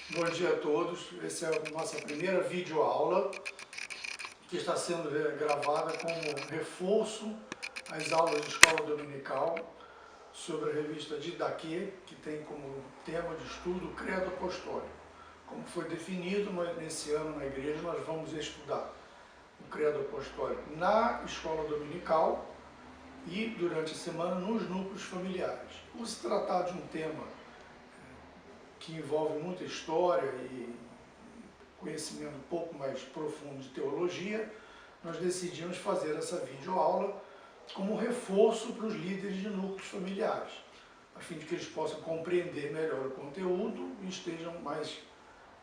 Bom dia a todos. Essa é a nossa primeira videoaula que está sendo gravada como reforço às aulas de escola dominical sobre a revista Didaquê, que tem como tema de estudo o Credo Apostólico. Como foi definido nesse ano na igreja, nós vamos estudar o Credo Apostólico na escola dominical e durante a semana nos núcleos familiares. Por se tratar de um tema que envolve muita história e conhecimento um pouco mais profundo de teologia, nós decidimos fazer essa videoaula como reforço para os líderes de núcleos familiares, a fim de que eles possam compreender melhor o conteúdo e estejam mais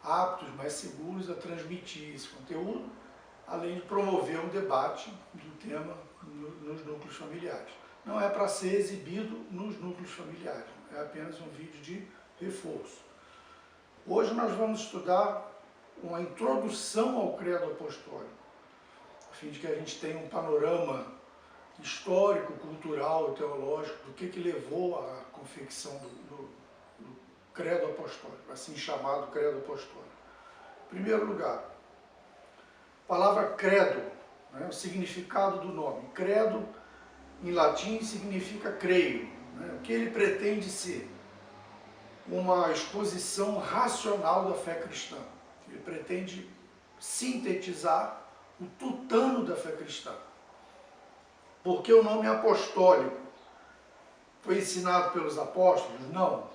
aptos, mais seguros a transmitir esse conteúdo, além de promover um debate do tema nos núcleos familiares. Não é para ser exibido nos núcleos familiares, é apenas um vídeo de reforço. Hoje nós vamos estudar uma introdução ao Credo Apostólico, a fim de que a gente tenha um panorama histórico, cultural e teológico do que levou à confecção do Credo Apostólico, assim chamado Credo Apostólico. Em primeiro lugar, a palavra credo, né, o significado do nome. Credo, em latim, significa creio. Né, o que ele pretende ser? Uma exposição racional da fé cristã. Ele pretende sintetizar o tutano da fé cristã. Porque o nome apostólico foi ensinado pelos apóstolos? Não.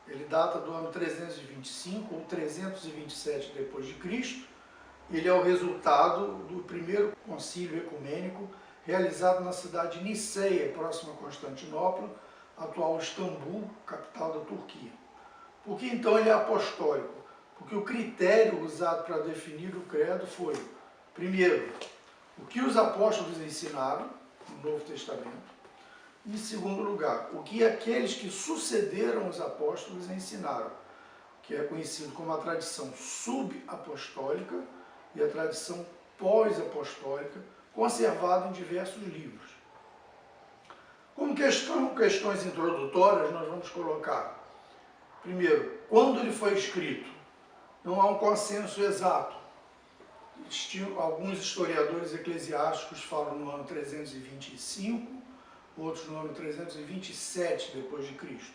Ele data do ano 325 ou 327 depois de Cristo. Ele é o resultado do primeiro concílio ecumênico realizado na cidade de Niceia, próxima a Constantinopla, atual Istambul, capital da Turquia. Por que então ele é apostólico? Porque o critério usado para definir o credo foi, primeiro, o que os apóstolos ensinaram no Novo Testamento, e, em segundo lugar, o que aqueles que sucederam os apóstolos ensinaram, que é conhecido como a tradição subapostólica e a tradição pós-apostólica, conservada em diversos livros. Como questões introdutórias, nós vamos colocar, primeiro, quando ele foi escrito? Não há um consenso exato. Alguns historiadores eclesiásticos falam no ano 325, outros no ano 327 depois de Cristo.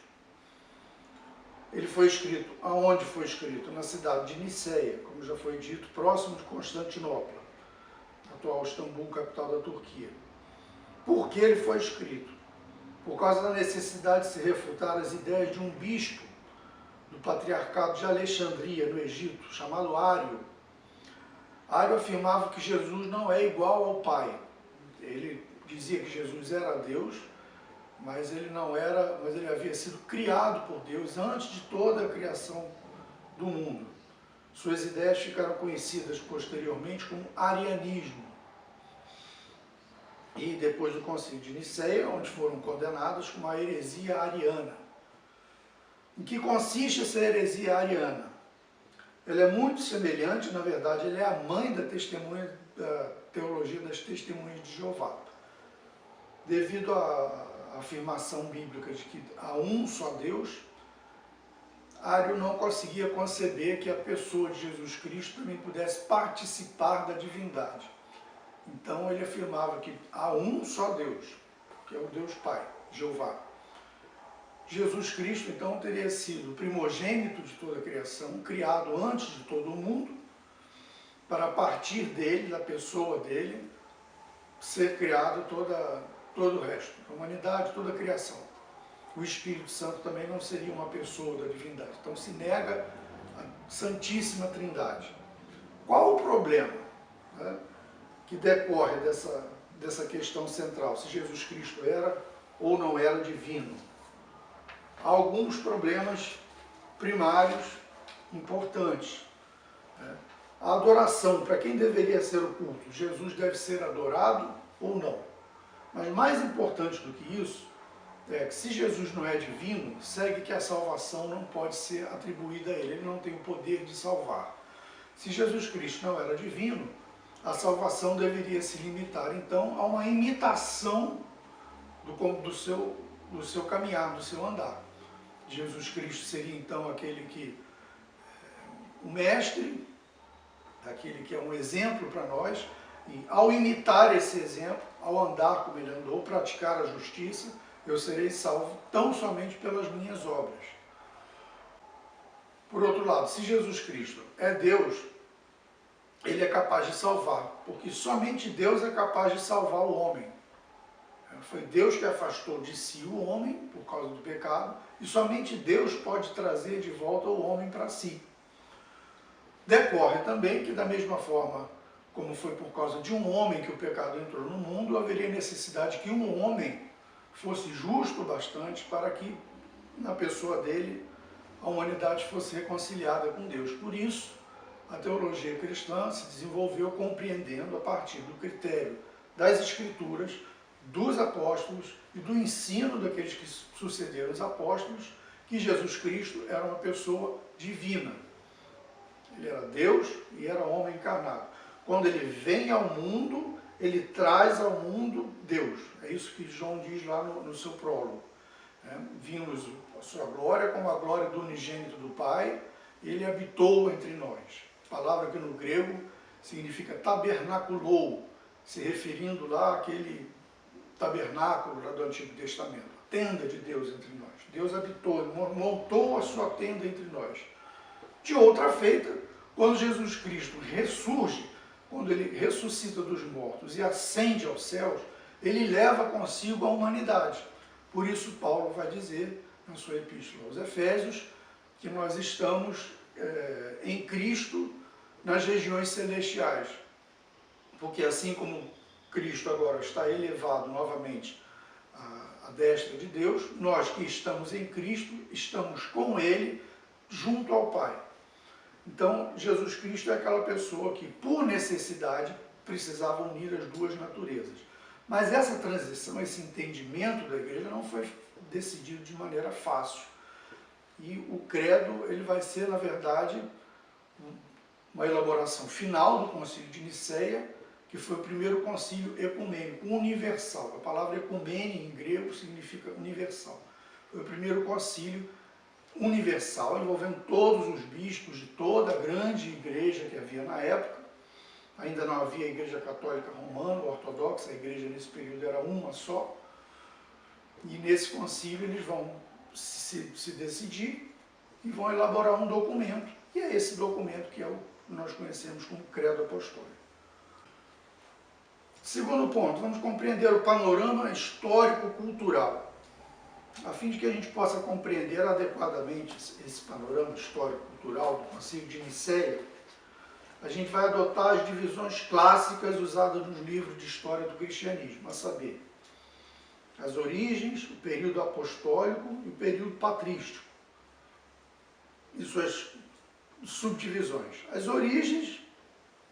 Ele foi escrito, aonde foi escrito? Na cidade de Niceia, como já foi dito, próximo de Constantinopla, atual Istambul, capital da Turquia. Por que ele foi escrito? Por causa da necessidade de se refutar as ideias de um bispo do patriarcado de Alexandria, no Egito, chamado Ário. Ário afirmava que Jesus não é igual ao Pai. Ele dizia que Jesus era Deus, mas ele não era, mas ele havia sido criado por Deus antes de toda a criação do mundo. Suas ideias ficaram conhecidas posteriormente como arianismo. E depois do concílio de Niceia, onde foram condenados como a heresia ariana. Em que consiste essa heresia ariana? Ela é muito semelhante, na verdade, ela é a mãe da teologia das testemunhas de Jeová. Devido à afirmação bíblica de que há um só Deus, Ário não conseguia conceber que a pessoa de Jesus Cristo também pudesse participar da divindade. Então ele afirmava que há um só Deus, que é o Deus Pai, Jeová. Jesus Cristo, então, teria sido o primogênito de toda a criação, criado antes de todo o mundo, para a partir dele, da pessoa dele, ser criado todo o resto, a humanidade, toda a criação. O Espírito Santo também não seria uma pessoa da divindade. Então se nega a Santíssima Trindade. Qual o problema, né, que decorre dessa questão central, se Jesus Cristo era ou não era divino? Há alguns problemas primários importantes. A adoração, para quem deveria ser o culto? Jesus deve ser adorado ou não? Mas mais importante do que isso, é que se Jesus não é divino, segue que a salvação não pode ser atribuída a ele, ele não tem o poder de salvar. Se Jesus Cristo não era divino, a salvação deveria se limitar, então, a uma imitação do seu caminhar, do seu andar. Jesus Cristo seria, então, aquele que o mestre, aquele que é um exemplo para nós, e ao imitar esse exemplo, ao andar como ele andou, praticar a justiça, eu serei salvo tão somente pelas minhas obras. Por outro lado, se Jesus Cristo é Deus, ele é capaz de salvar, porque somente Deus é capaz de salvar o homem. Foi Deus que afastou de si o homem, por causa do pecado, e somente Deus pode trazer de volta o homem para si. Decorre também que, da mesma forma como foi por causa de um homem que o pecado entrou no mundo, haveria necessidade que um homem fosse justo bastante para que, na pessoa dele, a humanidade fosse reconciliada com Deus. Por isso, a teologia cristã se desenvolveu compreendendo, a partir do critério das Escrituras, dos apóstolos e do ensino daqueles que sucederam os apóstolos, que Jesus Cristo era uma pessoa divina. Ele era Deus e era homem encarnado. Quando ele vem ao mundo, ele traz ao mundo Deus. É isso que João diz lá no seu prólogo. Vimos a sua glória como a glória do unigênito do Pai, ele habitou entre nós. Palavra que no grego significa tabernaculou, se referindo lá àquele tabernáculo lá do Antigo Testamento, a tenda de Deus entre nós. Deus habitou, montou a sua tenda entre nós. De outra feita, quando Jesus Cristo ressurge, quando ele ressuscita dos mortos e ascende aos céus, ele leva consigo a humanidade. Por isso Paulo vai dizer, na sua epístola aos Efésios, que nós estamos em Cristo nas regiões celestiais. Porque assim como Cristo agora está elevado novamente à destra de Deus, nós que estamos em Cristo, estamos com Ele junto ao Pai. Então, Jesus Cristo é aquela pessoa que, por necessidade, precisava unir as duas naturezas. Mas essa transição, esse entendimento da igreja não foi decidido de maneira fácil. E o credo, ele vai ser, na verdade, uma elaboração final do Concílio de Nicéia, que foi o primeiro concílio ecumênico, universal. A palavra ecumene, em grego, significa universal. Foi o primeiro concílio universal, envolvendo todos os bispos de toda a grande igreja que havia na época. Ainda não havia a igreja católica romana, ortodoxa, a igreja nesse período era uma só. E nesse concílio eles vão se decidir e vão elaborar um documento. E é esse documento que nós conhecemos como Credo Apostólico. Segundo ponto, vamos compreender o panorama histórico-cultural. A fim de que a gente possa compreender adequadamente esse panorama histórico-cultural do Concílio de Nicéia, a gente vai adotar as divisões clássicas usadas nos livros de história do cristianismo, a saber, as origens, o período apostólico e o período patrístico, e suas subdivisões. As origens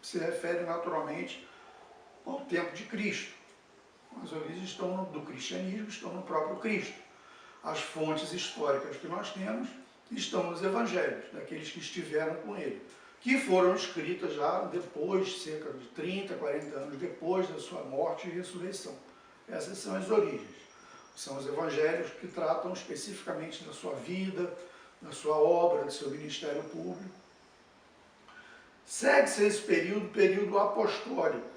se referem naturalmente ao tempo de Cristo. As origens do cristianismo estão no próprio Cristo. As fontes históricas que nós temos estão nos evangelhos, daqueles que estiveram com ele, que foram escritas já depois, cerca de 30, 40 anos depois da sua morte e ressurreição. Essas são as origens. São os evangelhos que tratam especificamente da sua vida, da sua obra, do seu ministério público. Segue-se esse período apostólico.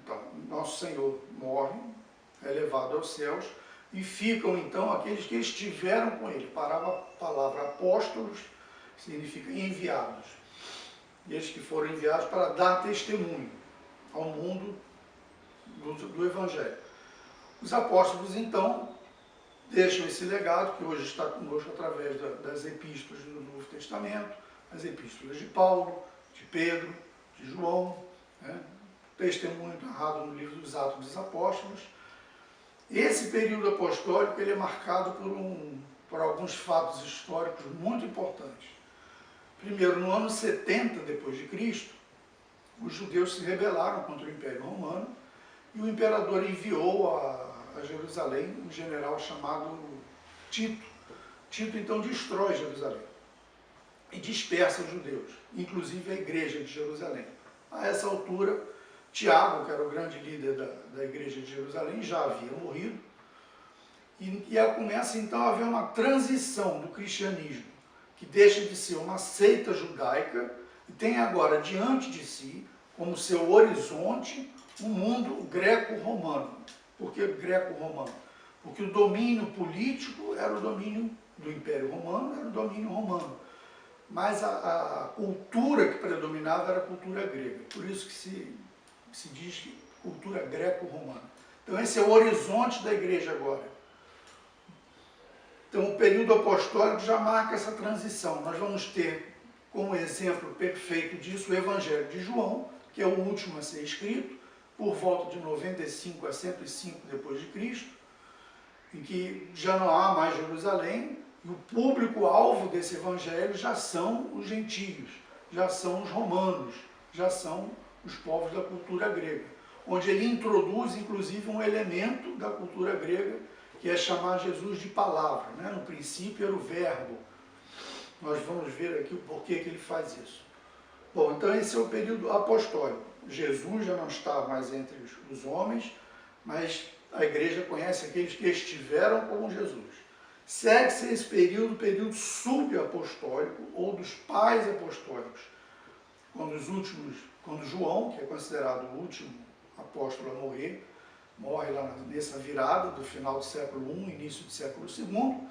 Então, nosso Senhor morre, é levado aos céus, e ficam então aqueles que estiveram com ele. A palavra apóstolos significa enviados. E esses que foram enviados para dar testemunho ao mundo do Evangelho. Os apóstolos então deixam esse legado que hoje está conosco através das epístolas do Novo Testamento, as epístolas de Paulo, de Pedro, de João, testemunho narrado no livro dos Atos dos Apóstolos. Esse período apostólico ele é marcado por alguns fatos históricos muito importantes. Primeiro, no ano 70 depois de Cristo, os judeus se rebelaram contra o Império Romano e o imperador enviou a Jerusalém um general chamado Tito. Tito então destrói Jerusalém e dispersa os judeus, inclusive a igreja de Jerusalém. A essa altura, Tiago, que era o grande líder da igreja de Jerusalém, já havia morrido, e começa então a haver uma transição do cristianismo, que deixa de ser uma seita judaica e tem agora diante de si, como seu horizonte, um mundo greco-romano. Por que greco-romano? Porque o domínio político era o domínio do Império Romano, era o domínio romano. Mas a cultura que predominava era a cultura grega. Por isso que se diz cultura greco-romana. Então esse é o horizonte da igreja agora. Então o período apostólico já marca essa transição. Nós vamos ter como exemplo perfeito disso o Evangelho de João, que é o último a ser escrito, por volta de 95 a 105 depois de Cristo, em que já não há mais Jerusalém, e o público-alvo desse evangelho já são os gentios, já são os romanos, já são os povos da cultura grega, onde ele introduz inclusive um elemento da cultura grega, que é chamar Jesus de palavra, né? No princípio era o verbo. Nós vamos ver aqui o porquê que ele faz isso. Bom, então esse é o período apostólico. Jesus já não está mais entre os homens, mas a igreja conhece aqueles que estiveram com Jesus. Segue-se esse período subapostólico, ou dos pais apostólicos, quando João, que é considerado o último apóstolo a morrer, morre lá nessa virada do final do século I, início do século II.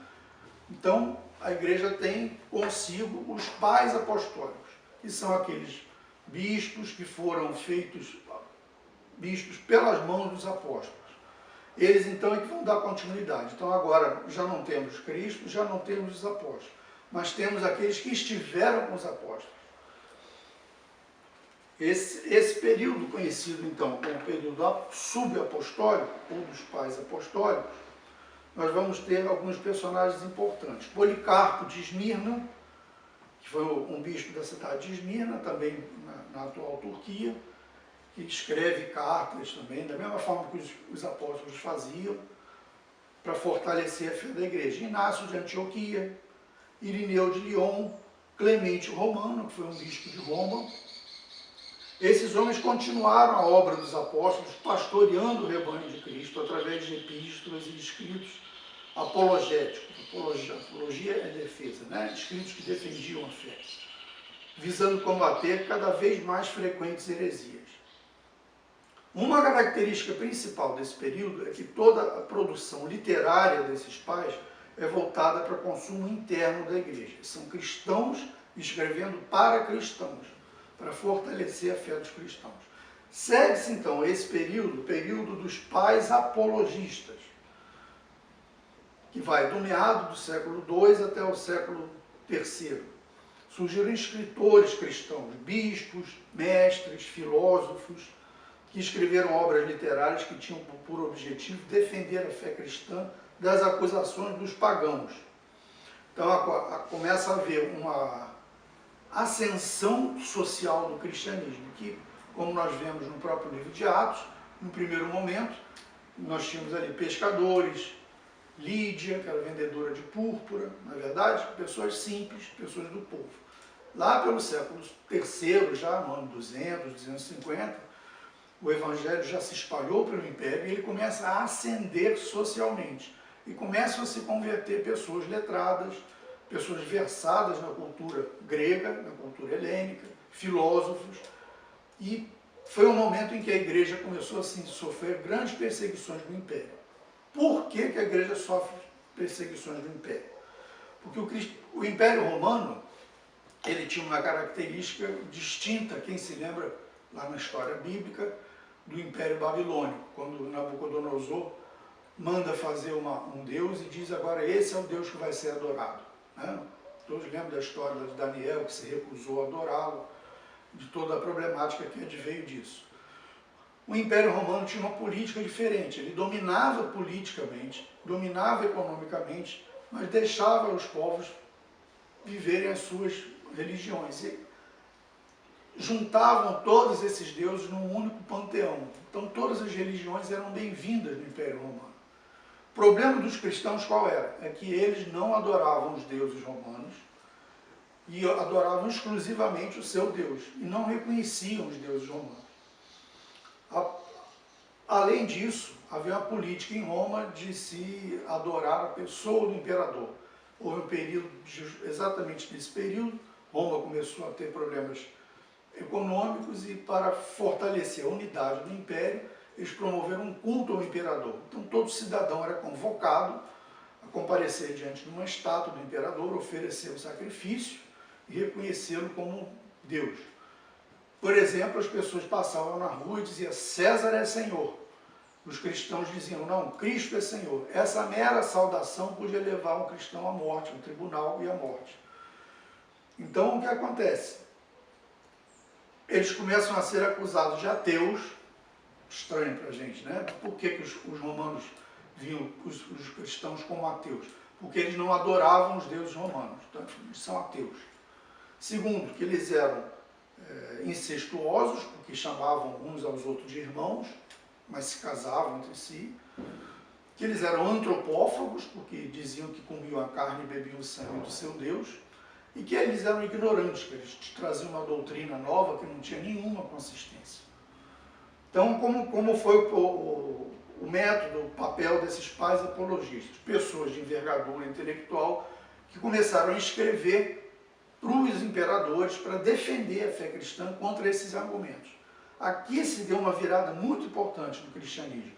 Então, a igreja tem consigo os pais apostólicos, que são aqueles bispos que foram feitos bispos pelas mãos dos apóstolos. Eles então é que vão dar continuidade. Então agora já não temos Cristo, já não temos os apóstolos, mas temos aqueles que estiveram com os apóstolos. Esse período conhecido então como período subapostólico, ou dos pais apostólicos, nós vamos ter alguns personagens importantes. Policarpo de Esmirna, que foi um bispo da cidade de Esmirna, também na atual Turquia, que escreve cartas também, da mesma forma que os apóstolos faziam, para fortalecer a fé da igreja. Inácio de Antioquia, Irineu de Lyon, Clemente o Romano, que foi um bispo de Roma. Esses homens continuaram a obra dos apóstolos, pastoreando o rebanho de Cristo através de epístolas e escritos apologéticos. Apologia é defesa, né? Escritos que defendiam a fé, visando combater cada vez mais frequentes heresias. Uma característica principal desse período é que toda a produção literária desses pais é voltada para o consumo interno da igreja. São cristãos escrevendo para cristãos, para fortalecer a fé dos cristãos. Segue-se então esse período, o período dos pais apologistas, que vai do meado do século II até o século III. Surgiram escritores cristãos, bispos, mestres, filósofos, que escreveram obras literárias que tinham por objetivo defender a fé cristã das acusações dos pagãos. Então começa a haver uma ascensão social do cristianismo, que, como nós vemos no próprio livro de Atos, no primeiro momento, nós tínhamos ali pescadores, Lídia, que era vendedora de púrpura, na verdade, pessoas simples, pessoas do povo. Lá pelo século III, já no ano 200, 250, o evangelho já se espalhou pelo império e ele começa a ascender socialmente. E começam a se converter pessoas letradas, pessoas versadas na cultura grega, na cultura helênica, filósofos. E foi um momento em que a igreja começou a sofrer grandes perseguições do império. Por que a igreja sofre perseguições do império? Porque o Império Romano, ele tinha uma característica distinta, quem se lembra lá na história bíblica, do Império Babilônico, quando Nabucodonosor manda fazer um deus e diz agora esse é o Deus que vai ser adorado. Né? Todos lembram da história de Daniel, que se recusou a adorá-lo, de toda a problemática que adveio disso. O Império Romano tinha uma política diferente, ele dominava politicamente, dominava economicamente, mas deixava os povos viverem as suas religiões. E juntavam todos esses deuses num único panteão. Então todas as religiões eram bem-vindas no Império Romano. O problema dos cristãos qual era? É que eles não adoravam os deuses romanos e adoravam exclusivamente o seu Deus e não reconheciam os deuses romanos. Além disso, havia uma política em Roma de se adorar a pessoa do imperador. houve um período, exatamente nesse período, Roma começou a ter problemas econômicos e para fortalecer a unidade do império, eles promoveram um culto ao imperador. Então todo cidadão era convocado a comparecer diante de uma estátua do imperador, oferecer um sacrifício e reconhecê-lo como Deus. Por exemplo, as pessoas passavam na rua e diziam: César é Senhor. Os cristãos diziam: não, Cristo é Senhor. Essa mera saudação podia levar um cristão à morte, ao tribunal e à morte. Então o que acontece? Eles começam a ser acusados de ateus. Estranho para a gente, né? Por que os romanos viam os cristãos como ateus? Porque eles não adoravam os deuses romanos, então eles são ateus. Segundo, que eles eram incestuosos, porque chamavam uns aos outros de irmãos, mas se casavam entre si. Que eles eram antropófagos, porque diziam que comiam a carne e bebiam o sangue do seu Deus. E que eles eram ignorantes, que eles traziam uma doutrina nova que não tinha nenhuma consistência. Então, como foi o método, o papel desses pais apologistas? Pessoas de envergadura intelectual que começaram a escrever para os imperadores para defender a fé cristã contra esses argumentos. Aqui se deu uma virada muito importante no cristianismo.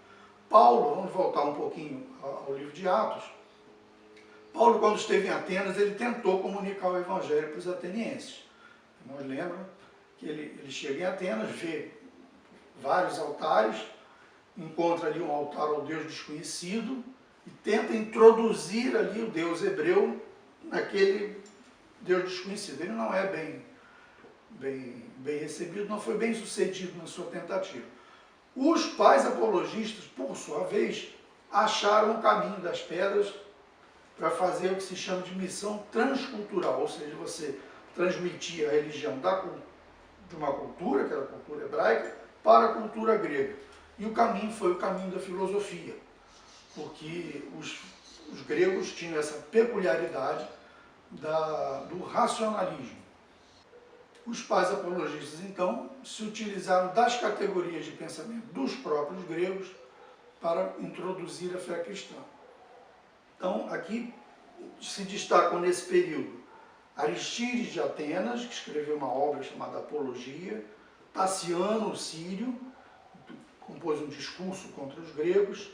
Paulo, vamos voltar um pouquinho ao livro de Atos, Paulo, quando esteve em Atenas, ele tentou comunicar o evangelho para os atenienses. Nós lembramos que ele chega em Atenas, vê vários altares, encontra ali um altar ao Deus desconhecido e tenta introduzir ali o Deus hebreu naquele Deus desconhecido. Ele não é bem recebido, não foi bem sucedido na sua tentativa. Os pais apologistas, por sua vez, acharam o caminho das pedras para fazer o que se chama de missão transcultural, ou seja, você transmitir a religião de uma cultura, que era a cultura hebraica, para a cultura grega. E o caminho foi o caminho da filosofia, porque os gregos tinham essa peculiaridade do racionalismo. Os pais apologistas, então, se utilizaram das categorias de pensamento dos próprios gregos para introduzir a fé cristã. Então, aqui se destacam nesse período Aristides de Atenas, que escreveu uma obra chamada Apologia, Taciano, o sírio, compôs um discurso contra os gregos,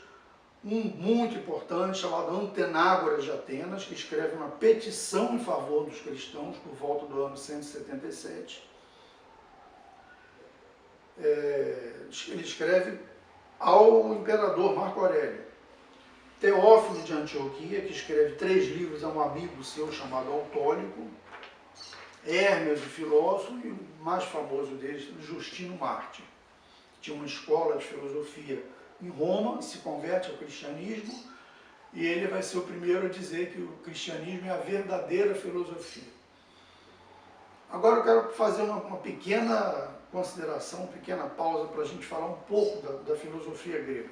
um muito importante chamado Antenágoras de Atenas, que escreve uma petição em favor dos cristãos por volta do ano 177. Ele escreve ao imperador Marco Aurélio. Teófilo de Antioquia, que escreve 3 livros a um amigo seu chamado Autólico, Hermes, o filósofo, e o mais famoso deles, Justino Mártir. Tinha uma escola de filosofia em Roma, se converte ao cristianismo, e ele vai ser o primeiro a dizer que o cristianismo é a verdadeira filosofia. Agora eu quero fazer uma pequena consideração, uma pequena pausa para a gente falar um pouco da filosofia grega.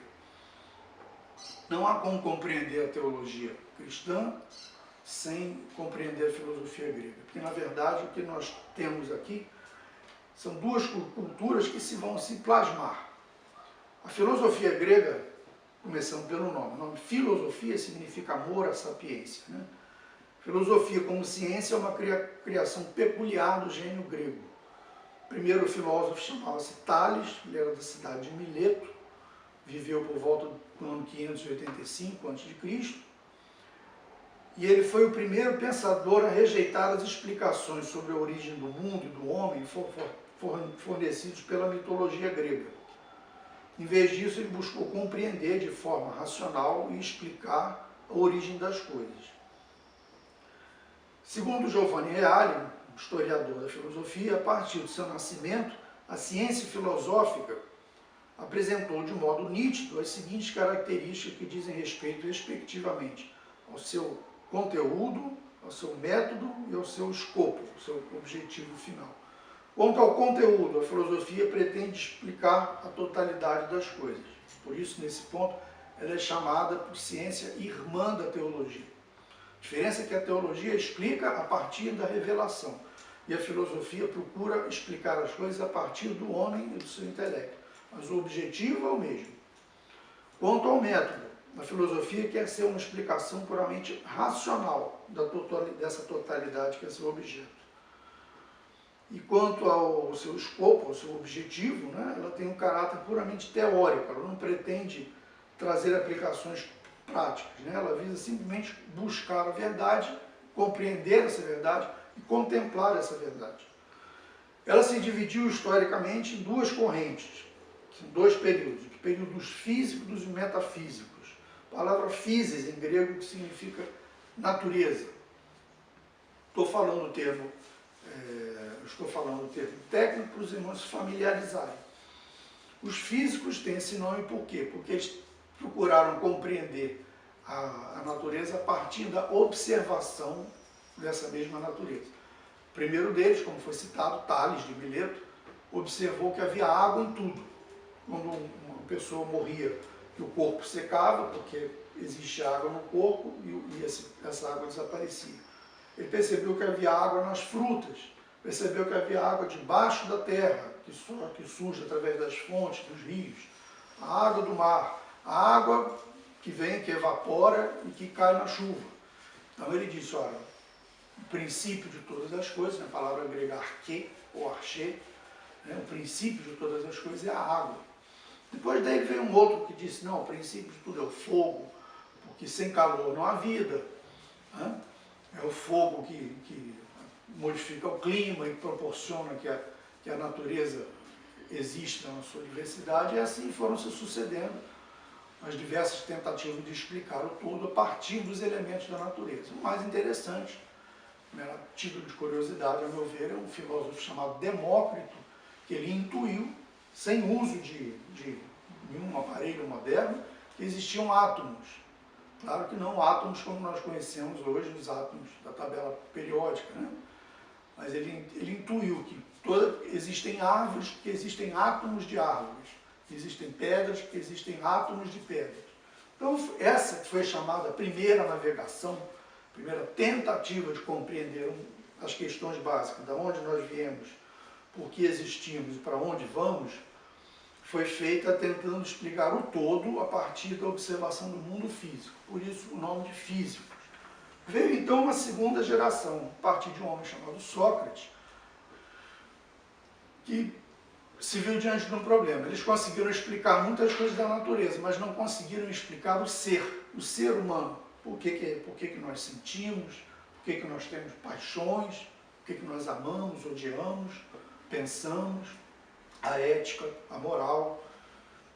Não há como compreender a teologia cristã sem compreender a filosofia grega. Porque, na verdade, o que nós temos aqui são duas culturas que vão se plasmar. A filosofia grega, começando pelo nome. O nome filosofia significa amor à sapiência, né? Filosofia como ciência é uma criação peculiar do gênio grego. O primeiro filósofo chamava-se Tales, ele era da cidade de Mileto, viveu por volta do ano 585 a.C., e ele foi o primeiro pensador a rejeitar as explicações sobre a origem do mundo e do homem fornecidos pela mitologia grega. Em vez disso, ele buscou compreender de forma racional e explicar a origem das coisas. Segundo Giovanni Reale, historiador da filosofia, a partir do seu nascimento, a ciência filosófica apresentou de modo nítido as seguintes características que dizem respeito, respectivamente, ao seu conteúdo, ao seu método e ao seu escopo, ao seu objetivo final. Quanto ao conteúdo, a filosofia pretende explicar a totalidade das coisas. Por isso, nesse ponto, ela é chamada por ciência irmã da teologia. A diferença é que a teologia explica a partir da revelação e a filosofia procura explicar as coisas a partir do homem e do seu intelecto. Mas o objetivo é o mesmo. Quanto ao método, A filosofia quer ser uma explicação puramente racional dessa totalidade que é seu objeto. E quanto ao seu escopo, ao seu objetivo, né, ela tem um caráter puramente teórico, ela não pretende trazer aplicações práticas, né? Ela visa simplesmente buscar a verdade, compreender essa verdade e contemplar essa verdade. Ela se dividiu historicamente em duas correntes, em dois períodos, o período dos físicos e metafísicos. A palavra physis em grego que significa natureza. Estou falando o termo técnico para os irmãos se familiarizarem. Os físicos têm esse nome por quê? Porque eles procuraram compreender a natureza a partir da observação dessa mesma natureza. O primeiro deles, como foi citado, Tales de Mileto, observou que havia água em tudo. Quando uma pessoa morria, que o corpo secava, porque existe água no corpo e essa água desaparecia. Ele percebeu que havia água nas frutas, percebeu que havia água debaixo da terra, que surge através das fontes, dos rios, a água do mar, a água que vem, que evapora e que cai na chuva. Então ele disse, olha, o princípio de todas as coisas, a palavra grega arche ou arche, né, o princípio de todas as coisas é a água. Depois daí veio um outro que disse, não, o princípio de tudo é o fogo, porque sem calor não há vida, né? É o fogo que modifica o clima e proporciona que a natureza exista na sua diversidade, e assim foram se sucedendo as diversas tentativas de explicar o todo a partir dos elementos da natureza. O mais interessante, a título de curiosidade, a meu ver, é um filósofo chamado Demócrito, que ele intuiu, sem uso de nenhum aparelho moderno, que existiam átomos. Claro que não átomos como nós conhecemos hoje, os átomos da tabela periódica, né? Mas ele intuiu que existem árvores, que existem átomos de árvores, existem pedras, que existem átomos de pedras. Então, essa que foi chamada primeira navegação, primeira tentativa de compreender as questões básicas, de onde nós viemos, por que existimos e para onde vamos, foi feita tentando explicar o todo a partir da observação do mundo físico. Por isso o nome de físicos. Veio então uma segunda geração, a partir de um homem chamado Sócrates, que se viu diante de um problema. Eles conseguiram explicar muitas coisas da natureza, mas não conseguiram explicar o ser humano. Por que nós sentimos, por que nós temos paixões, por que nós amamos, odiamos, pensamos, a ética, a moral.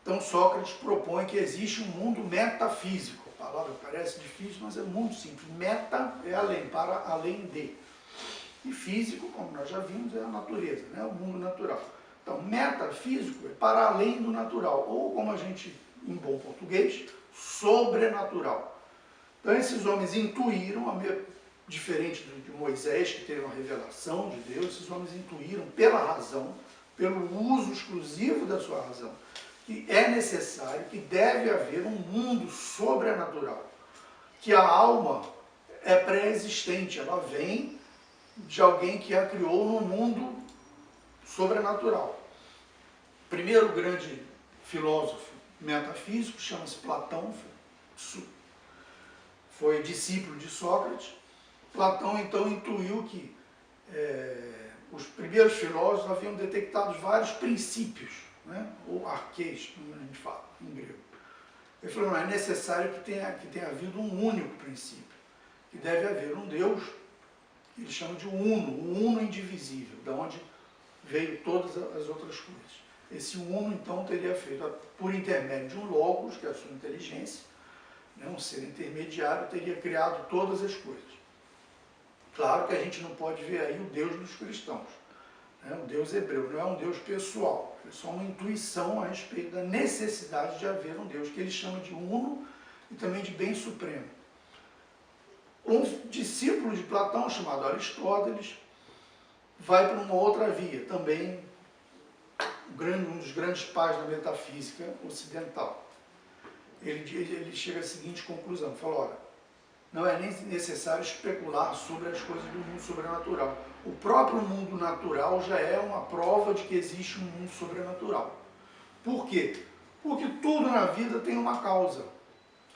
Então Sócrates propõe que existe um mundo metafísico. A palavra parece difícil, mas é muito simples. Meta é além, para além de. E físico, como nós já vimos, é a natureza, né? O mundo natural. Então, metafísico é para além do natural, ou como a gente, em bom português, sobrenatural. Então esses homens intuíram, diferente de Moisés, que teve uma revelação de Deus, esses homens intuíram pela razão, pelo uso exclusivo da sua razão, que é necessário, que deve haver um mundo sobrenatural, que a alma é pré-existente, ela vem de alguém que a criou no mundo sobrenatural. O primeiro grande filósofo metafísico chama-se Platão, foi discípulo de Sócrates. Platão então intuiu que os primeiros filósofos haviam detectado vários princípios, né? Ou arquês, como a gente fala em grego. Ele falou, não, é necessário que tenha havido um único princípio, que deve haver um Deus, que ele chama de um uno indivisível, da onde veio todas as outras coisas. Esse uno, então, teria feito, por intermédio de um logos, que é a sua inteligência, né? Um ser intermediário, teria criado todas as coisas. Claro que a gente não pode ver aí o Deus dos cristãos, né? O Deus hebreu, não é um Deus pessoal, é só uma intuição a respeito da necessidade de haver um Deus, que ele chama de uno e também de bem supremo. Um discípulo de Platão, chamado Aristóteles, vai para uma outra via, também um dos grandes pais da metafísica ocidental. Ele chega à seguinte conclusão, fala, olha, não é nem necessário especular sobre as coisas do mundo sobrenatural. O próprio mundo natural já é uma prova de que existe um mundo sobrenatural. Por quê? Porque tudo na vida tem uma causa.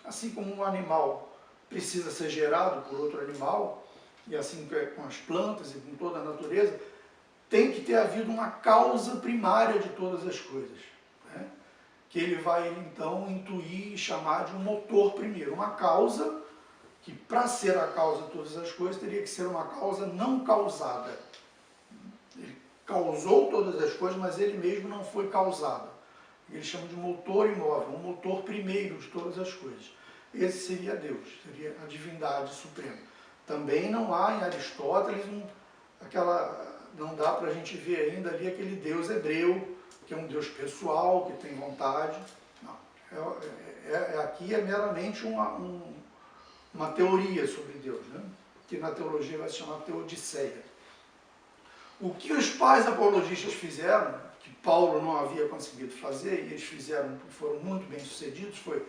assim como um animal precisa ser gerado por outro animal, e assim com as plantas e com toda a natureza, tem que ter havido uma causa primária de todas as coisas, né? Que ele vai então intuir e chamar de um motor primeiro, uma causa que, para ser a causa de todas as coisas, teria que ser uma causa não causada. Ele causou todas as coisas, mas ele mesmo não foi causado. Ele chama de motor imóvel, um motor primeiro de todas as coisas. Esse seria Deus, seria a divindade suprema. Também não há em Aristóteles não dá para a gente ver ainda ali aquele Deus hebreu, que é um Deus pessoal, que tem vontade. Não. Aqui é meramente uma teoria sobre Deus, né? Que na teologia vai se chamar teodiceia. O que os pais apologistas fizeram, que Paulo não havia conseguido fazer, e eles fizeram, foram muito bem sucedidos, foi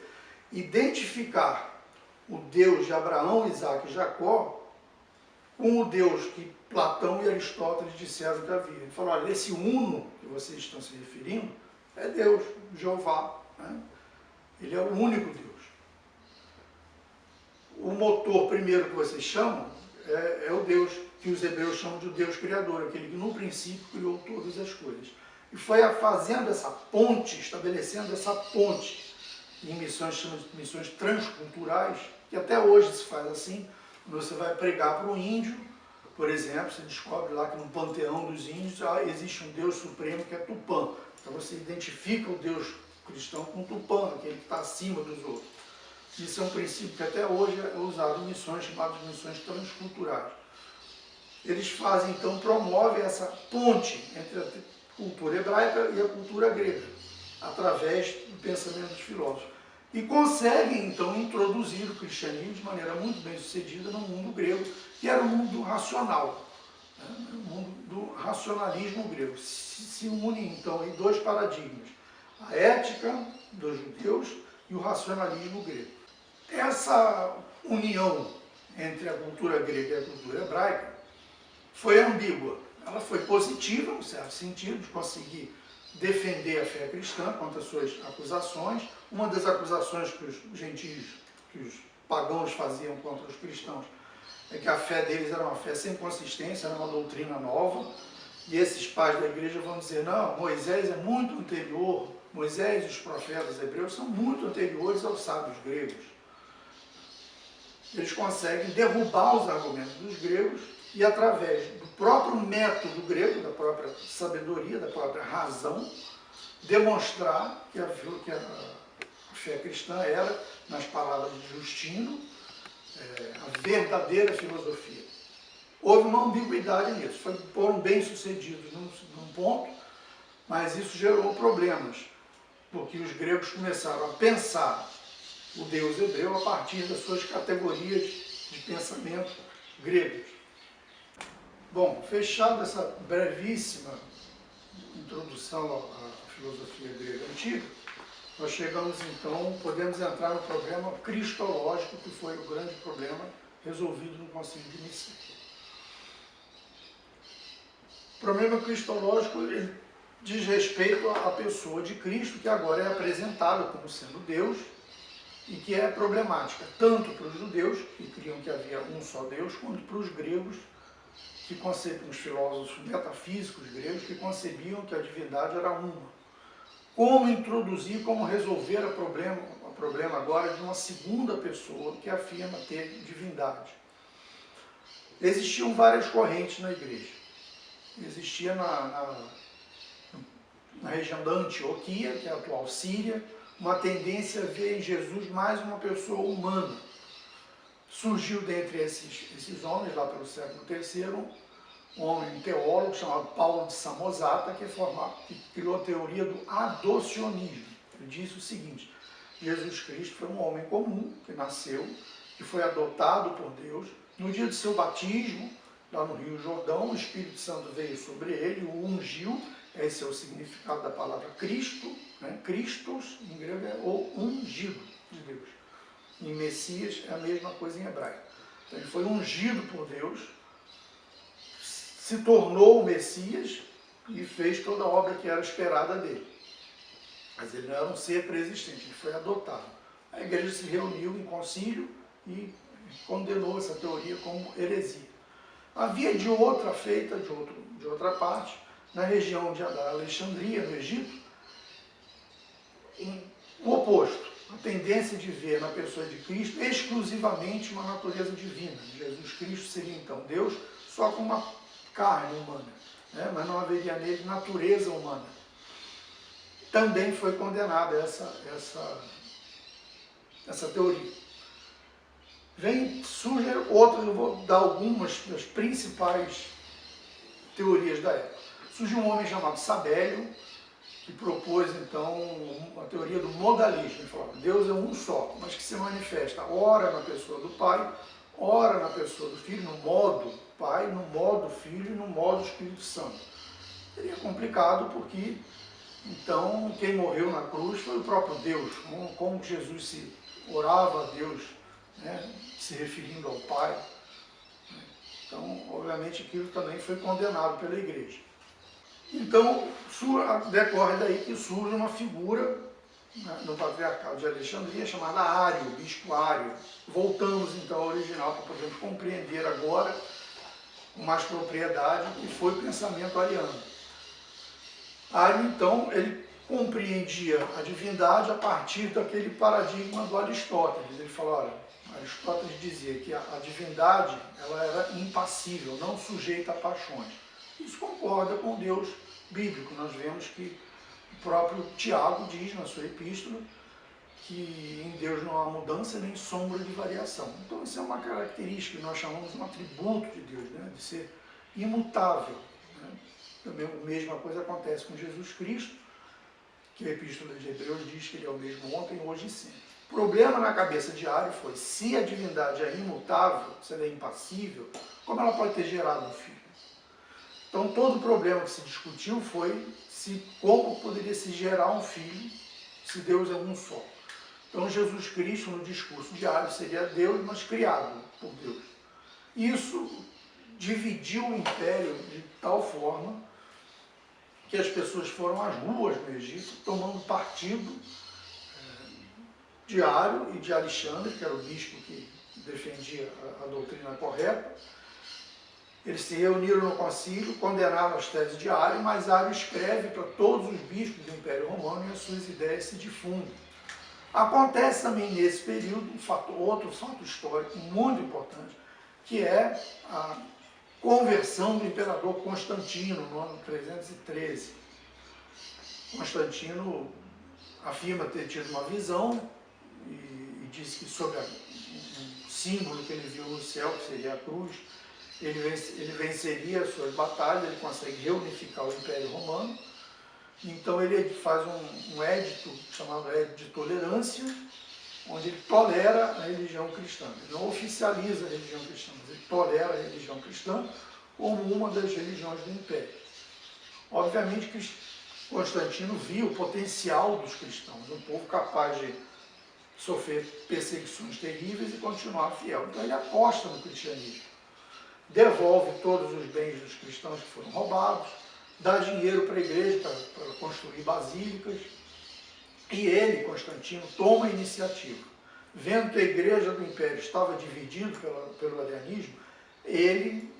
identificar o Deus de Abraão, Isaac e Jacó com o Deus que Platão e Aristóteles disseram que havia. Ele falou, olha, esse uno que vocês estão se referindo é Deus, Jeová, né? Ele é o único Deus. O motor primeiro que vocês chamam é o Deus que os hebreus chamam de Deus Criador, aquele que no princípio criou todas as coisas. E foi fazendo essa ponte, estabelecendo essa ponte em missões, chamamos de missões transculturais, que até hoje se faz assim. Você vai pregar para um índio, por exemplo, você descobre lá que no panteão dos índios existe um Deus supremo que é Tupã. Então você identifica o Deus cristão com Tupã, aquele que está acima dos outros. Isso é um princípio que até hoje é usado em missões chamadas de missões transculturais. Eles fazem, então, promovem essa ponte entre a cultura hebraica e a cultura grega, através do pensamento dos filósofos. E conseguem, então, introduzir o cristianismo de maneira muito bem sucedida no mundo grego, que era o mundo racional, né? O mundo do racionalismo grego. Se unem, então, em dois paradigmas, a ética dos judeus e o racionalismo grego. Essa união entre a cultura grega e a cultura hebraica foi ambígua. Ela foi positiva, no certo sentido, de conseguir defender a fé cristã contra as suas acusações. Uma das acusações que os gentios, que os pagãos faziam contra os cristãos, é que a fé deles era uma fé sem consistência, era uma doutrina nova. E esses pais da igreja vão dizer, não, Moisés é muito anterior, Moisés e os profetas hebreus são muito anteriores aos sábios gregos. Eles conseguem derrubar os argumentos dos gregos e, através do próprio método grego, da própria sabedoria, da própria razão, demonstrar que a fé cristã era, nas palavras de Justino, a verdadeira filosofia. Houve uma ambiguidade nisso, foram bem-sucedidos num ponto, mas isso gerou problemas, porque os gregos começaram a pensar o Deus hebreu a partir das suas categorias de pensamento gregos. Bom, fechada essa brevíssima introdução à filosofia grega antiga, nós chegamos então, podemos entrar no problema cristológico, que foi o grande problema resolvido no Concílio de Nicéia. O problema cristológico ele diz respeito à pessoa de Cristo, que agora é apresentada como sendo Deus, e que é problemática, tanto para os judeus, que criam que havia um só Deus, quanto para os gregos, que concebiam, os filósofos metafísicos gregos, que concebiam que a divindade era uma. Como introduzir, como resolver o problema agora de uma segunda pessoa que afirma ter divindade? Existiam várias correntes na igreja. Existia na região da Antioquia, que é a atual Síria, uma tendência a ver em Jesus mais uma pessoa humana. Surgiu dentre esses homens, lá pelo século III, um homem teólogo chamado Paulo de Samosata, que criou a teoria do adocionismo. Ele disse o seguinte: Jesus Cristo foi um homem comum, que nasceu, que foi adotado por Deus. No dia de seu batismo, lá no Rio Jordão, o Espírito Santo veio sobre ele, o ungiu. Esse é o significado da palavra Cristo, né? Christos, em grego, é o ungido de Deus. Em Messias é a mesma coisa em hebraico. Então, ele foi ungido por Deus, se tornou o Messias e fez toda a obra que era esperada dele. Mas ele não era um ser preexistente, ele foi adotado. a igreja se reuniu em concílio e condenou essa teoria como heresia. Havia de outra feita, de outra parte, na região da Alexandria, no Egito, o oposto, a tendência de ver na pessoa de Cristo exclusivamente uma natureza divina. Jesus Cristo seria então Deus só com uma carne humana, né? Mas não haveria nele natureza humana. Também foi condenada essa teoria. Surgem outras, eu vou dar algumas das principais teorias da época. Surgiu um homem chamado Sabélio, que propôs, então, a teoria do modalismo. Ele falou, Deus é um só, mas que se manifesta ora na pessoa do Pai, ora na pessoa do Filho, no modo Pai, no modo Filho e no modo Espírito Santo. Seria complicado porque, então, quem morreu na cruz foi o próprio Deus. Como Jesus se orava a Deus, né, se referindo ao Pai. Então, obviamente, aquilo também foi condenado pela igreja. Então, decorre daí que surge uma figura, né, no patriarcado de Alexandria chamada Ário, bispo Ário. Voltamos então ao original para podermos compreender agora com mais propriedade o que foi o pensamento ariano. Ário, então, ele compreendia a divindade a partir daquele paradigma do Aristóteles. Ele falou, olha, Aristóteles dizia que a divindade ela era impassível, não sujeita a paixões. Isso concorda com o Deus bíblico. Nós vemos que o próprio Tiago diz na sua epístola que em Deus não há mudança nem sombra de variação. Então isso é uma característica que nós chamamos um atributo de Deus, né? De ser imutável. Né? Também a mesma coisa acontece com Jesus Cristo, que a epístola de Hebreus diz que ele é o mesmo ontem, hoje e sempre. O problema na cabeça de Ário foi, se a divindade é imutável, se ela é impassível, como ela pode ter gerado um filho? Então, todo o problema que se discutiu foi como poderia se gerar um filho se Deus é um só. Então, Jesus Cristo, no discurso de Ário, seria Deus, mas criado por Deus. Isso dividiu o império de tal forma que as pessoas foram às ruas no Egito, tomando partido de Ário e de Alexandre, que era o bispo que defendia a doutrina correta. Eles se reuniram no concílio, condenaram as teses de Ário, mas Ário escreve para todos os bispos do Império Romano e as suas ideias se difundem. Acontece também nesse período outro fato histórico muito importante, que é a conversão do imperador Constantino, no ano 313. Constantino afirma ter tido uma visão e diz que sobre um símbolo que ele viu no céu, que seria a cruz, ele venceria as suas batalhas, ele consegue reunificar o Império Romano. Então ele faz um édito chamado Édito de Tolerância, onde ele tolera a religião cristã. Ele não oficializa a religião cristã, mas ele tolera a religião cristã como uma das religiões do Império. Obviamente que Constantino viu o potencial dos cristãos, um povo capaz de sofrer perseguições terríveis e continuar fiel. Então ele aposta no cristianismo. Devolve todos os bens dos cristãos que foram roubados, dá dinheiro para a igreja para construir basílicas, e ele, Constantino, toma a iniciativa. Vendo que a igreja do Império estava dividida pelo arianismo, ele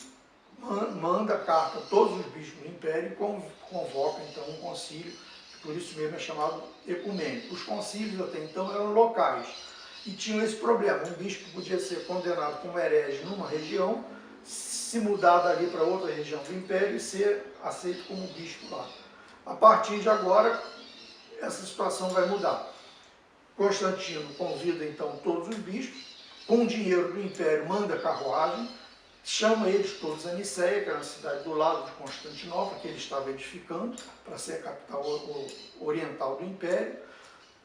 manda carta a todos os bispos do Império e convoca então um concílio, que por isso mesmo é chamado ecumênico. Os concílios até então eram locais e tinham esse problema. Um bispo podia ser condenado como herege numa região, se mudar dali para outra região do Império e ser aceito como bispo lá. A partir de agora, essa situação vai mudar. Constantino convida então todos os bispos, com dinheiro do Império manda carruagem, chama eles todos a Niceia, que era a cidade do lado de Constantinopla, que ele estava edificando para ser a capital oriental do Império,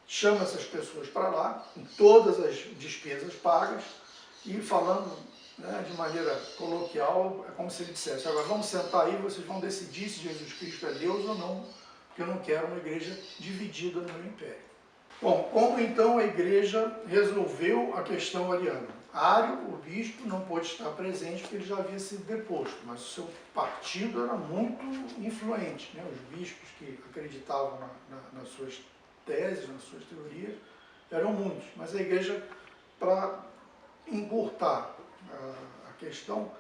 chama essas pessoas para lá, com todas as despesas pagas, e falando, né, de maneira coloquial, é como se ele dissesse, agora vamos sentar aí, vocês vão decidir se Jesus Cristo é Deus ou não, porque eu não quero uma igreja dividida no meu império. Bom, como então a igreja resolveu a questão ariana? Ário, o bispo, não pôde estar presente porque ele já havia sido deposto, mas o seu partido era muito influente, né? Os bispos que acreditavam nas suas teses, nas suas teorias, eram muitos, mas a igreja, para encurtar a questão,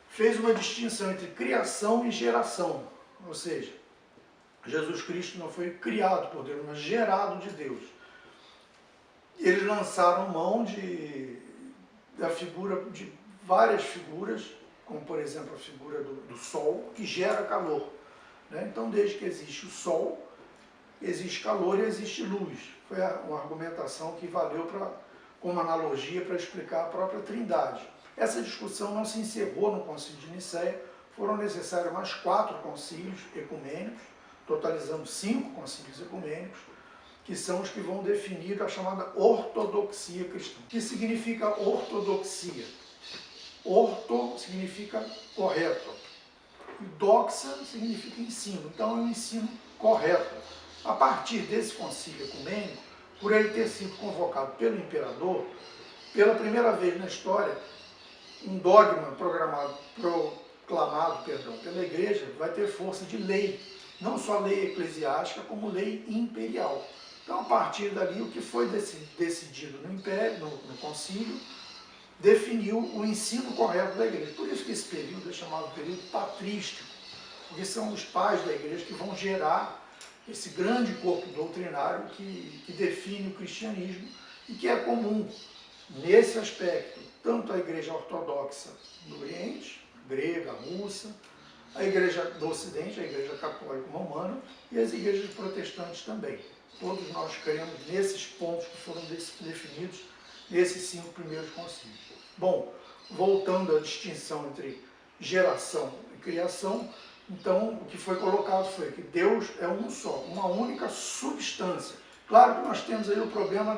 fez uma distinção entre criação e geração, ou seja, Jesus Cristo não foi criado por Deus, mas gerado de Deus. Eles lançaram mão da figura, de várias figuras, como por exemplo a figura do Sol, que gera calor. Então, desde que existe o Sol, existe calor e existe luz. Foi uma argumentação que valeu como analogia para explicar a própria Trindade. Essa discussão não se encerrou no Concílio de Nicéia, foram necessários mais 4 concílios ecumênicos, totalizando 5 concílios ecumênicos, que são os que vão definir a chamada ortodoxia cristã. O que significa ortodoxia? Orto significa correto, e doxa significa ensino, então é um ensino correto. A partir desse concílio ecumênico, por ele ter sido convocado pelo imperador, pela primeira vez na história, um dogma proclamado pela igreja vai ter força de lei, não só lei eclesiástica, como lei imperial. Então, a partir dali, o que foi decidido no império, no concílio, definiu o ensino correto da igreja. Por isso que esse período é chamado período patrístico, porque são os pais da igreja que vão gerar esse grande corpo doutrinário que define o cristianismo e que é comum nesse aspecto, tanto a igreja ortodoxa do Oriente, grega, russa, a igreja do Ocidente, a igreja católica romana e as igrejas protestantes também. Todos nós cremos nesses pontos que foram definidos nesses 5 primeiros concílios. Bom, voltando à distinção entre geração e criação, então o que foi colocado foi que Deus é um só, uma única substância. Claro que nós temos aí o problema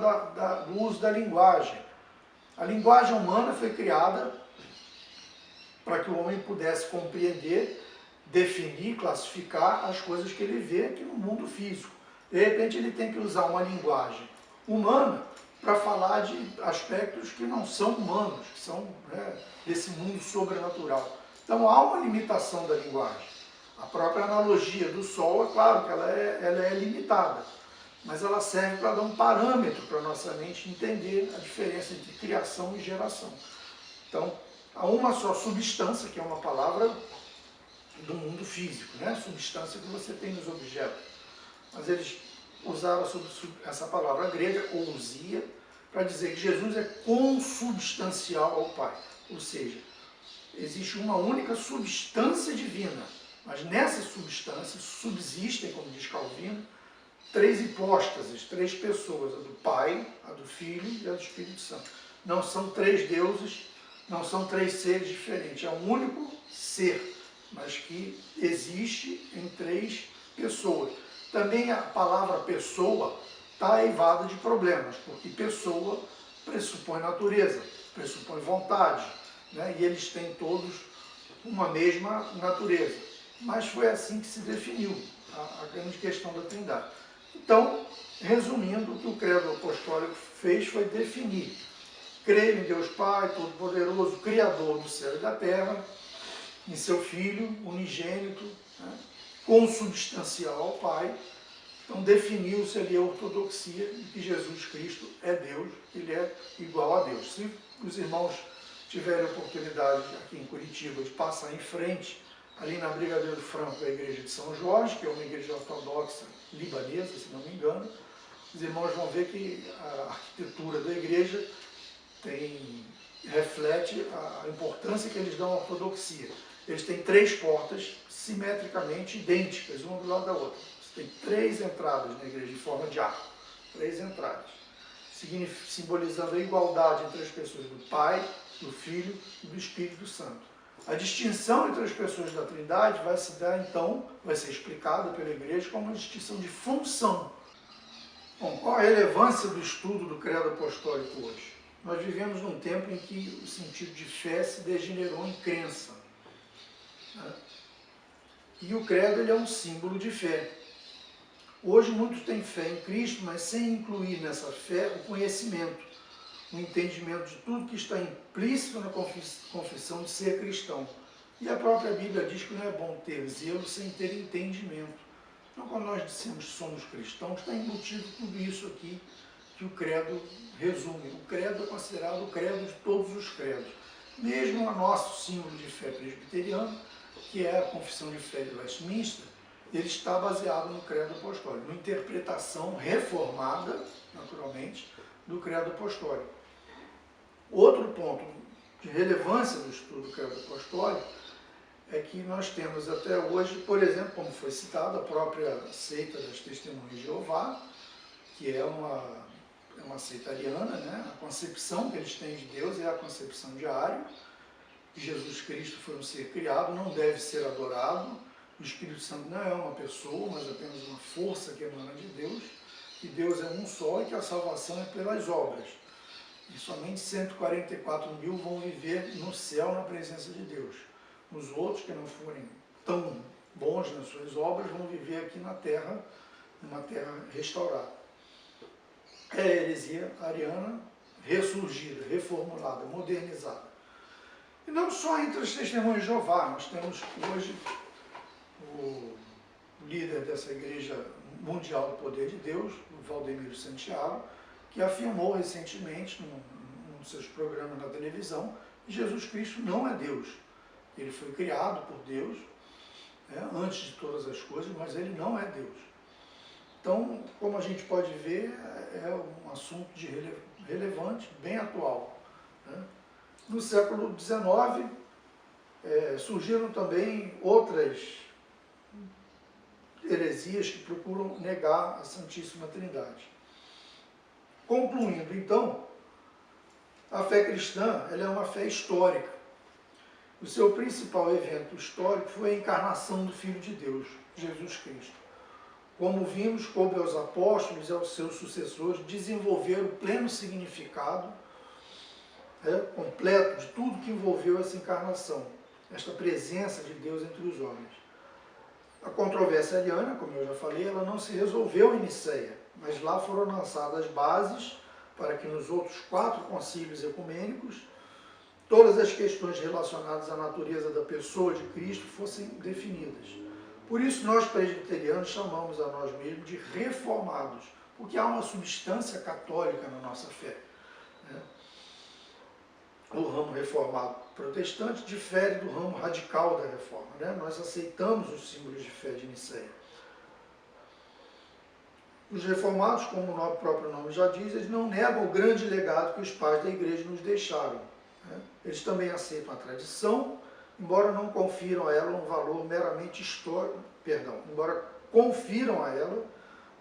do uso da linguagem. A linguagem humana foi criada para que o homem pudesse compreender, definir, classificar as coisas que ele vê aqui no mundo físico. De repente ele tem que usar uma linguagem humana para falar de aspectos que não são humanos, que são desse mundo sobrenatural. Então há uma limitação da linguagem. A própria analogia do Sol, é claro que ela é limitada, mas ela serve para dar um parâmetro para a nossa mente entender a diferença entre criação e geração. Então, há uma só substância, que é uma palavra do mundo físico, substância que você tem nos objetos. Mas eles usaram essa palavra grega, ousia, para dizer que Jesus é consubstancial ao Pai. Ou seja, existe uma única substância divina, mas nessa substância subsistem, como diz Calvino, 3 hipóstases, 3 pessoas, a do Pai, a do Filho e a do Espírito Santo. Não são 3 deuses, não são 3 seres diferentes, é um único ser, mas que existe em 3 pessoas. Também a palavra pessoa está eivada de problemas, porque pessoa pressupõe natureza, pressupõe vontade, e eles têm todos uma mesma natureza. Mas foi assim que se definiu a grande questão da Trindade. Então, resumindo, o que o credo apostólico fez foi definir: creio em Deus Pai, Todo-Poderoso, Criador do céu e da terra, em seu Filho unigênito, consubstancial ao Pai. Então definiu-se ali a ortodoxia de que Jesus Cristo é Deus, ele é igual a Deus. Se os irmãos tiverem a oportunidade aqui em Curitiba de passar em frente, ali na Brigadeiro Franco, a igreja de São Jorge, que é uma igreja ortodoxa libanesa, se não me engano, os irmãos vão ver que a arquitetura da igreja reflete a importância que eles dão à ortodoxia. Eles têm 3 portas simetricamente idênticas, uma do lado da outra. Você tem 3 entradas na igreja, em forma de arco. 3 entradas. Simbolizando a igualdade entre as pessoas do Pai, do Filho e do Espírito Santo. A distinção entre as pessoas da Trindade vai se dar, então, vai ser explicada pela igreja como uma distinção de função. Bom, qual a relevância do estudo do credo apostólico hoje? Nós vivemos num tempo em que o sentido de fé se degenerou em crença. E o credo ele é um símbolo de fé. Hoje muitos têm fé em Cristo, mas sem incluir nessa fé o conhecimento, o entendimento de tudo que está implícito na confissão de ser cristão. E a própria Bíblia diz que não é bom ter zelo sem ter entendimento. Então, quando nós dissemos que somos cristãos, está embutido tudo isso aqui que o credo resume. O credo é considerado o credo de todos os credos. Mesmo o nosso símbolo de fé presbiteriano, que é a Confissão de Fé de Westminster, ele está baseado no credo apostólico, numa interpretação reformada, naturalmente, do credo apostólico. Outro ponto de relevância do estudo do credo apostólico é que nós temos até hoje, por exemplo, como foi citado, a própria seita das Testemunhas de Jeová, que é uma seita ariana, né? A concepção que eles têm de Deus é a concepção de Ario, que Jesus Cristo foi um ser criado, não deve ser adorado, o Espírito Santo não é uma pessoa, mas apenas uma força que emana de Deus, que Deus é um só e que a salvação é pelas obras. E somente 144 mil vão viver no céu na presença de Deus. Os outros que não forem tão bons nas suas obras vão viver aqui na terra, numa terra restaurada. É a heresia ariana ressurgida, reformulada, modernizada. E não só entre as Testemunhas de Jeová, nós temos hoje o líder dessa Igreja Mundial do Poder de Deus, o Valdemiro Santiago, que afirmou recentemente, num dos seus programas na televisão, que Jesus Cristo não é Deus. Ele foi criado por Deus, antes de todas as coisas, mas ele não é Deus. Então, como a gente pode ver, é um assunto relevante, bem atual. Né? No século XIX, surgiram também outras heresias que procuram negar a Santíssima Trindade. Concluindo, então, a fé cristã ela é uma fé histórica. O seu principal evento histórico foi a encarnação do Filho de Deus, Jesus Cristo. Como vimos, coube aos apóstolos e aos seus sucessores desenvolver o pleno significado completo de tudo que envolveu essa encarnação, esta presença de Deus entre os homens. A controvérsia ariana, como eu já falei, ela não se resolveu em Nicéia, mas lá foram lançadas bases para que nos outros 4 concílios ecumênicos todas as questões relacionadas à natureza da pessoa de Cristo fossem definidas. Por isso nós presbiterianos chamamos a nós mesmos de reformados, porque há uma substância católica na nossa fé. Né? O ramo reformado protestante difere do ramo radical da reforma. Né? Nós aceitamos os símbolos de fé de Nicéia. Os reformados, como o próprio nome já diz, eles não negam o grande legado que os pais da igreja nos deixaram. Né? Eles também aceitam a tradição, embora não confiram a ela um valor meramente histórico, embora confiram a ela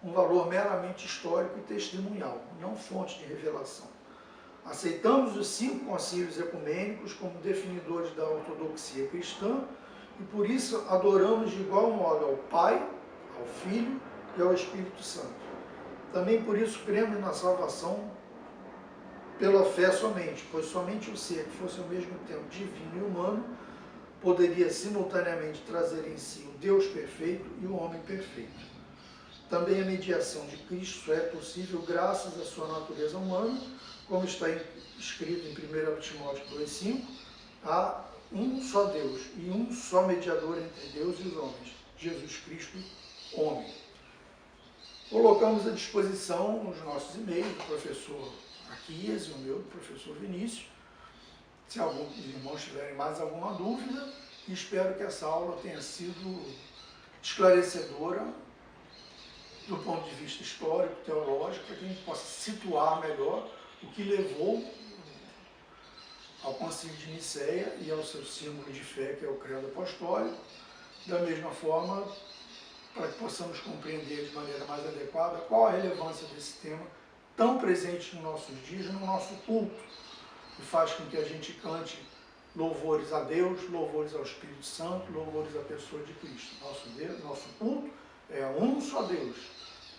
um valor meramente histórico e testemunhal, não fonte de revelação. Aceitamos os 5 concílios ecumênicos como definidores da ortodoxia cristã e por isso adoramos de igual modo ao Pai, ao Filho e ao Espírito Santo. Também por isso cremos na salvação pela fé somente, pois somente o ser que fosse ao mesmo tempo divino e humano poderia simultaneamente trazer em si o Deus perfeito e o homem perfeito. Também a mediação de Cristo só é possível graças à sua natureza humana, como está escrito em 1 Timóteo 2,5, há um só Deus e um só mediador entre Deus e os homens, Jesus Cristo, homem. Colocamos à disposição os nossos e-mails do professor Aquias e o meu, do professor Vinícius, se alguns irmãos tiverem mais alguma dúvida, e espero que essa aula tenha sido esclarecedora do ponto de vista histórico, teológico, para que a gente possa situar melhor o que levou ao Concílio de Nicéia e ao seu símbolo de fé, que é o credo apostólico. Da mesma forma, para que possamos compreender de maneira mais adequada qual a relevância desse tema tão presente nos nossos dias, no nosso culto, que faz com que a gente cante louvores a Deus, louvores ao Espírito Santo, louvores à pessoa de Cristo. Nosso culto é a um só Deus,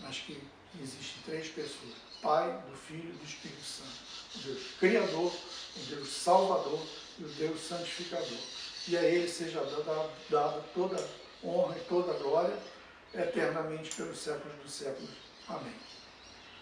mas que existem 3 pessoas, Pai, do Filho e do Espírito Santo. O Deus Criador, o Deus Salvador e o Deus Santificador. E a Ele seja dada toda honra e toda glória, eternamente pelos séculos dos séculos. Amém.